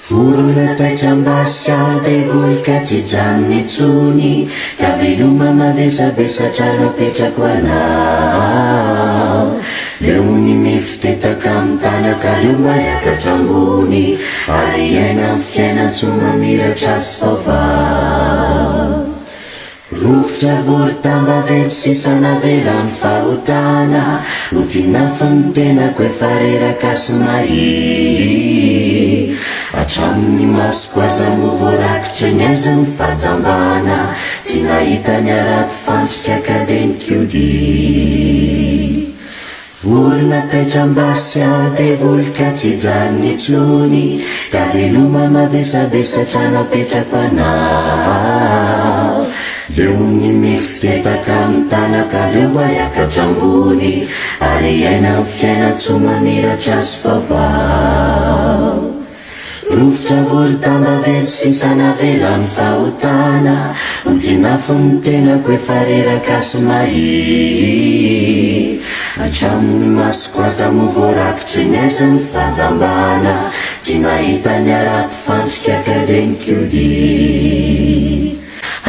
Vorona taitra-mbasy devolika tsy janony intsony, ka veloma mavesabesatra napetrako anao. Leo ny mifitetaka amin'ny tanaka leo maiakatra ambony, ary iaina amin'ny fiaina tsy mamiratra sy vaovao. Rofotra vory-tamba velo sisa navela ny fahotana, ho tinafa ny tenako efa reraka sy mahi. Hatramin'ny masoko aza no voarakitra ny aiza ny fahajambana, tsy nahita ny arato fandrika akadenikody. Vorona taitra-mbasy devolika tsy janony intsony, ka veloma mavesabesatra napetrako anao. Leo ny mifitetaka amin'ny tanaka leo maiakatra ambony, ary iaina amin'ny fiaina tsy mamiratra sy vaovao. Rofotra vory-tamba velo sisa navela ny fahotana, ho tinafa ny tenako efa reraka sy mahi. Hatramin'ny masoko aza mo voarakitry ny aiza ny fahajambana, tsy nahita ny arato fandrika akadenikody.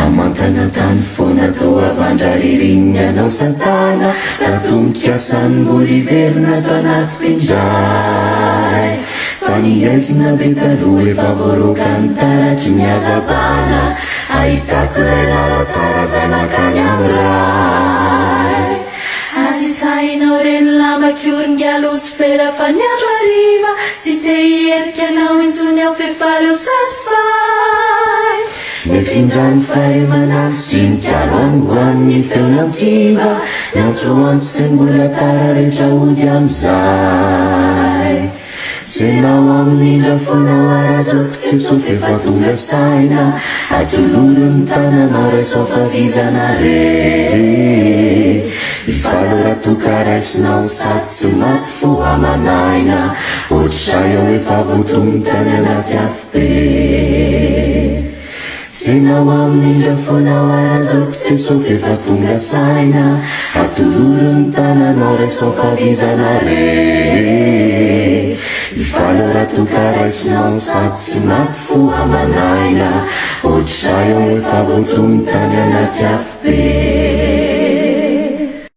Amantana tany foana tao avandra ririniny anao santana, ratombokasan'ny mbola iverina ato anaty mpindray. Fa ny aizina be taloha efa voaroka ny taratry ny hazavana, ahitako ilay lalatsara zanakany amiray. Azitsahinao reny lambakioringalo sy fera fa ny andro hariva, tsy te hierika anao intsony ao fefaleo sady fay. Nefinjany fare manalo sy mikalo anohan'ny feonantsiva, niantsoantsy sy mbola tara rehetra ody amizay. Tsenao amin'indra fonao arazoko tsy sofa efa tonga saina, atoloro ny tananao raiso favizana re. Ifalo ratoka raisinao sady tsy maty fo amanaina, ohatr'izay ao efa voton'ny tany anaty afo be. Tsenao amin'indra fonao arazoko tsy sofa efa tonga saina, atoloro ny tananao raiso favizana re. Ifalo ratoka raisinao sady tsy maty fo amanaina, ohatr'izay ao efa voton'ny tany anaty afo be.